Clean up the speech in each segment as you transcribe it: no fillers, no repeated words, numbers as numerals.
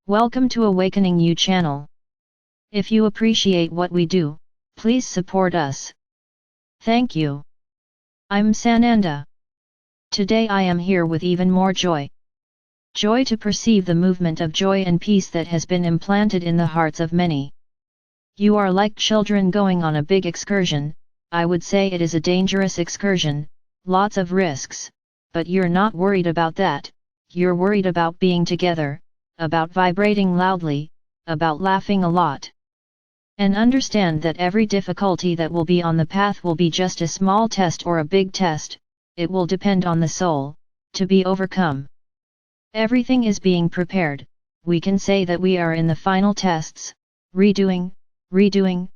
Welcome to Awakening You channel. If you appreciate what we do, please support us. Thank you. I'm Sananda. Today I am here with even more joy. Joy to perceive the movement of joy and peace that has been implanted in the hearts of many. You are like children going on a big excursion. I would say it is a dangerous excursion, lots of risks, but you're not worried about that. You're worried about being together, about vibrating loudly, about laughing a lot. And understand that every difficulty that will be on the path will be just a small test or a big test. It will depend on the soul, to be overcome. Everything is being prepared. We can say that we are in the final tests, redoing, moving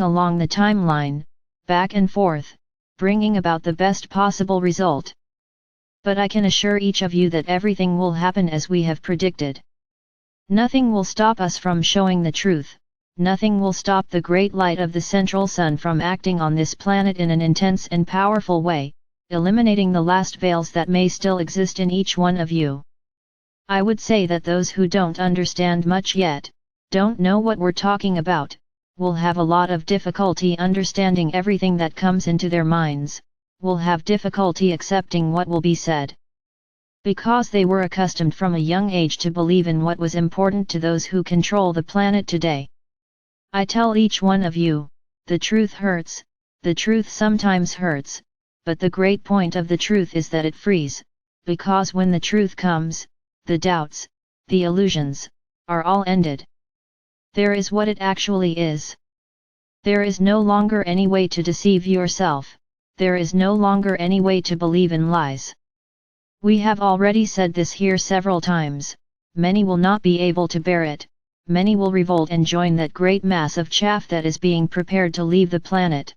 along the timeline, back and forth, bringing about the best possible result. But I can assure each of you that everything will happen as we have predicted. Nothing will stop us from showing the truth. Nothing will stop the great light of the central sun from acting on this planet in an intense and powerful way, eliminating the last veils that may still exist in each one of you. I would say that those who don't understand much yet, don't know what we're talking about, will have a lot of difficulty understanding everything that comes into their minds, will have difficulty accepting what will be said. Because they were accustomed from a young age to believe in what was important to those who control the planet today. I tell each one of you, the truth hurts, the truth sometimes hurts, but the great point of the truth is that it frees, because when the truth comes, the doubts, the illusions, are all ended. There is what it actually is. There is no longer any way to deceive yourself. There is no longer any way to believe in lies. We have already said this here several times. Many will not be able to bear it. Many will revolt and join that great mass of chaff that is being prepared to leave the planet.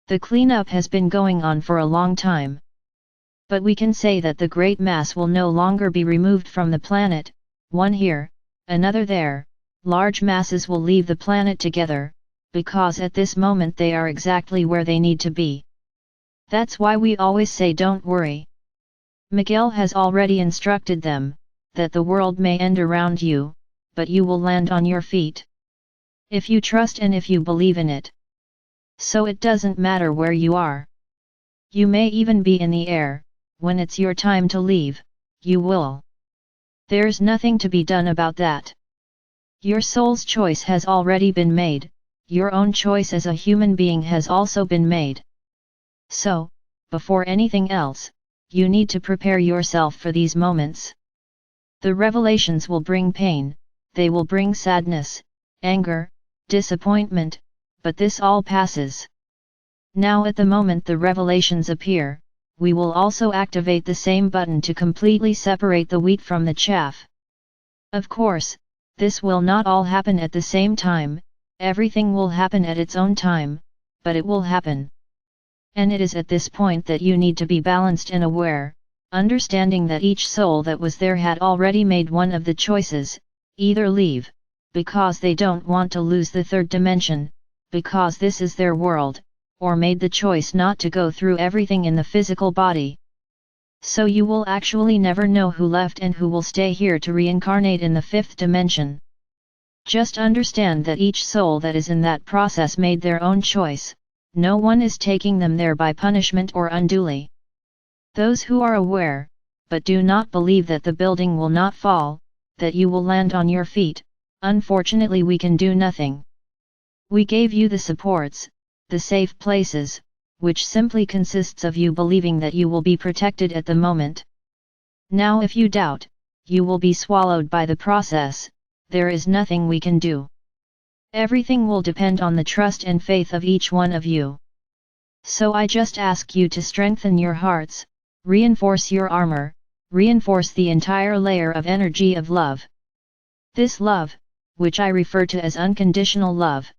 The cleanup has been going on for a long time. But we can say that the great mass will no longer be removed from the planet, one here, another there. Large masses will leave the planet together, because at this moment they are exactly where they need to be. That's why we always say don't worry. Miguel has already instructed them, that the world may end around you, but you will land on your feet. If you trust and if you believe in it. So it doesn't matter where you are. You may even be in the air, when it's your time to leave, you will. There's nothing to be done about that. Your soul's choice has already been made, your own choice as a human being has also been made. So, before anything else, you need to prepare yourself for these moments. The revelations will bring pain, they will bring sadness, anger, disappointment, but this all passes. Now at the moment the revelations appear, we will also activate the same button to completely separate the wheat from the chaff. Of course, this will not all happen at the same time, everything will happen at its own time, but it will happen. And it is at this point that you need to be balanced and aware, understanding that each soul that was there had already made one of the choices, either leave, because they don't want to lose the third dimension, because this is their world, or made the choice not to go through everything in the physical body. So you will actually never know who left and who will stay here to reincarnate in the fifth dimension. Just understand that each soul that is in that process made their own choice. No one is taking them there by punishment or unduly. Those who are aware, but do not believe that the building will not fall, that you will land on your feet, unfortunately we can do nothing. We gave you the supports, the safe places, which simply consists of you believing that you will be protected at the moment. Now if you doubt, you will be swallowed by the process, there is nothing we can do. Everything will depend on the trust and faith of each one of you. So I just ask you to strengthen your hearts, reinforce your armor, reinforce the entire layer of energy of love. This love, which I refer to as unconditional love.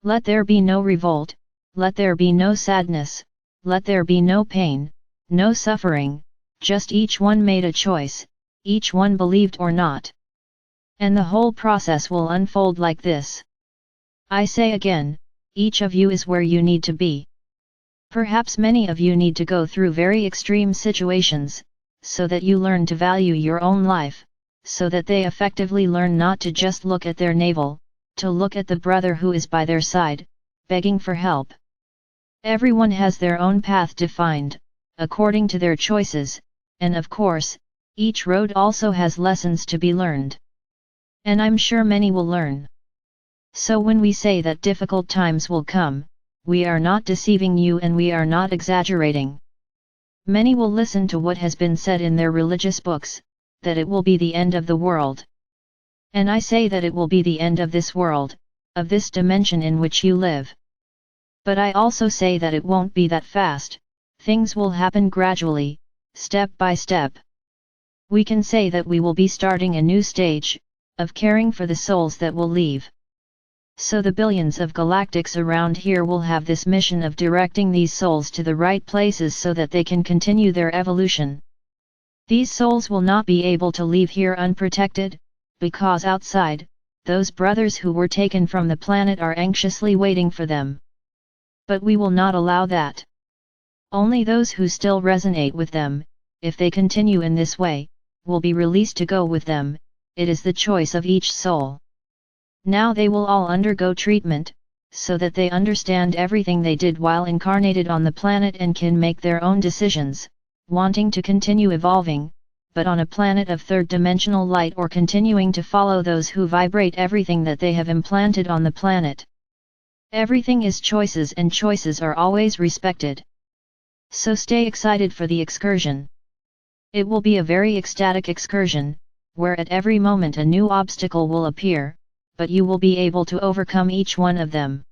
Let there be no revolt, let there be no sadness, let there be no pain, no suffering, just each one made a choice, each one believed or not. And the whole process will unfold like this. I say again, each of you is where you need to be. Perhaps many of you need to go through very extreme situations, so that you learn to value your own life, so that they effectively learn not to just look at their navel, to look at the brother who is by their side, begging for help. Everyone has their own path defined, according to their choices, and of course, each road also has lessons to be learned. And I'm sure many will learn. So when we say that difficult times will come, we are not deceiving you and we are not exaggerating. Many will listen to what has been said in their religious books, that it will be the end of the world. And I say that it will be the end of this world, of this dimension in which you live. But I also say that it won't be that fast, things will happen gradually, step by step. We can say that we will be starting a new stage, of caring for the souls that will leave. So the billions of galactics around here will have this mission of directing these souls to the right places so that they can continue their evolution. These souls will not be able to leave here unprotected, because outside, those brothers who were taken from the planet are anxiously waiting for them. But we will not allow that. Only those who still resonate with them, if they continue in this way, will be released to go with them. It is the choice of each soul. Now they will all undergo treatment, so that they understand everything they did while incarnated on the planet and can make their own decisions, wanting to continue evolving, but on a planet of third-dimensional light or continuing to follow those who vibrate everything that they have implanted on the planet. Everything is choices and choices are always respected. So stay excited for the excursion. It will be a very ecstatic excursion, where at every moment a new obstacle will appear, but you will be able to overcome each one of them.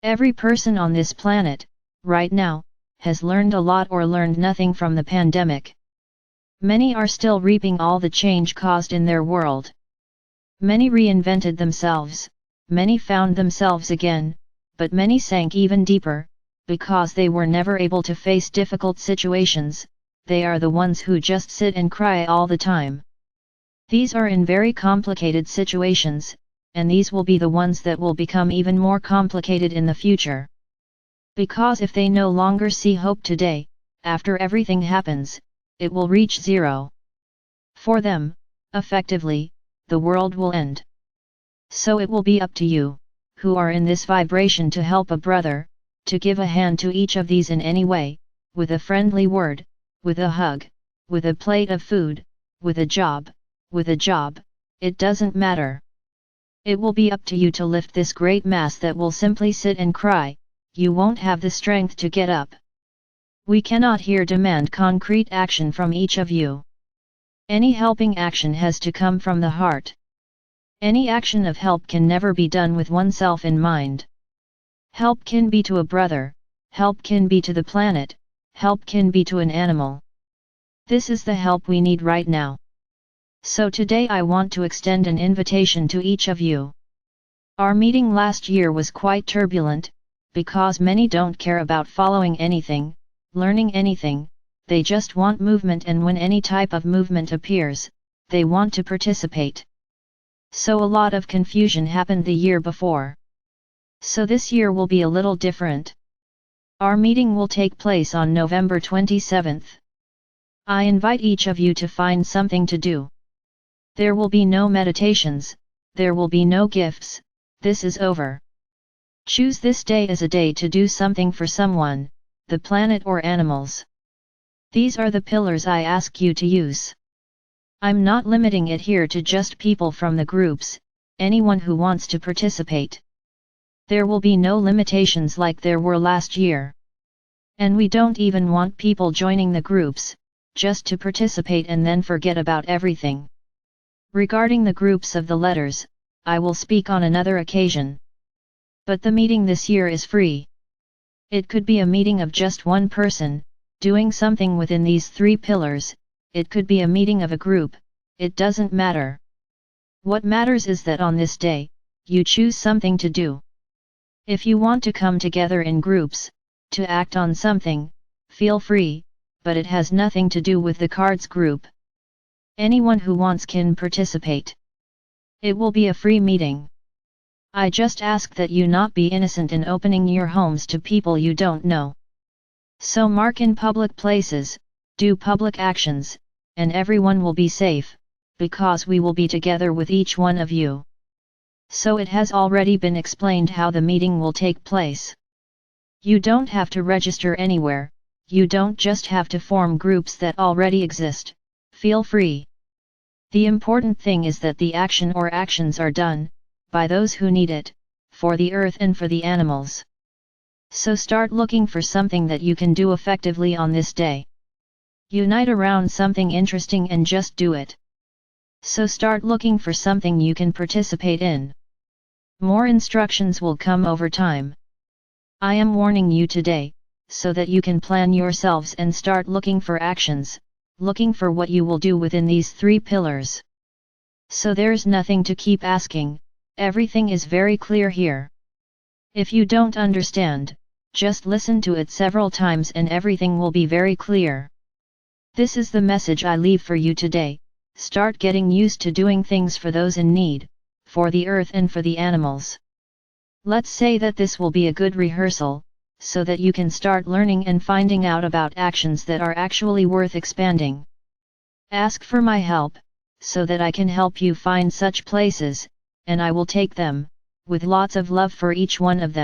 Every person on this planet, right now, has learned a lot or learned nothing from the pandemic. Many are still reaping all the change caused in their world. Many reinvented themselves, many found themselves again, but many sank even deeper, because they were never able to face difficult situations. They are the ones who just sit and cry all the time. These are in very complicated situations, and these will be the ones that will become even more complicated in the future. Because if they no longer see hope today, after everything happens, it will reach zero. For them, effectively, the world will end. So it will be up to you, who are in this vibration, to help a brother, to give a hand to each of these in any way, with a friendly word, with a hug, with a plate of food, with a job, it doesn't matter. It will be up to you to lift this great mass that will simply sit and cry. You won't have the strength to get up. We cannot here demand concrete action from each of you. Any helping action has to come from the heart. Any action of help can never be done with oneself in mind. Help can be to a brother, help can be to the planet, help can be to an animal. This is the help we need right now. So today I want to extend an invitation to each of you. Our meeting last year was quite turbulent, because many don't care about following anything, learning anything, they just want movement, and when any type of movement appears, they want to participate. So a lot of confusion happened the year before. So this year will be a little different. Our meeting will take place on November 27th. I invite each of you to find something to do. There will be no meditations, there will be no gifts, this is over. Choose this day as a day to do something for someone, the planet or animals. These are the pillars I ask you to use. I'm not limiting it here to just people from the groups, anyone who wants to participate. There will be no limitations like there were last year. And we don't even want people joining the groups, just to participate and then forget about everything. Regarding the groups of the letters, I will speak on another occasion. But the meeting this year is free. It could be a meeting of just one person, doing something within these 3 pillars, it could be a meeting of a group, it doesn't matter. What matters is that on this day, you choose something to do. If you want to come together in groups, to act on something, feel free, but it has nothing to do with the cards group. Anyone who wants can participate. It will be a free meeting. I just ask that you not be innocent in opening your homes to people you don't know. So mark in public places, do public actions, and everyone will be safe, because we will be together with each one of you. So it has already been explained how the meeting will take place. You don't have to register anywhere, you don't just have to form groups that already exist, feel free. The important thing is that the action or actions are done, by those who need it, for the earth and for the animals. So start looking for something that you can do effectively on this day. Unite around something interesting and just do it. So start looking for something you can participate in. More instructions will come over time. I am warning you today, so that you can plan yourselves and start looking for actions, looking for what you will do within these 3 pillars. So there's nothing to keep asking, everything is very clear here. If you don't understand, just listen to it several times and everything will be very clear. This is the message I leave for you today. Start getting used to doing things for those in need, for the earth and for the animals. Let's say that this will be a good rehearsal, so that you can start learning and finding out about actions that are actually worth expanding. Ask for my help, so that I can help you find such places, and I will take them, with lots of love for each one of them.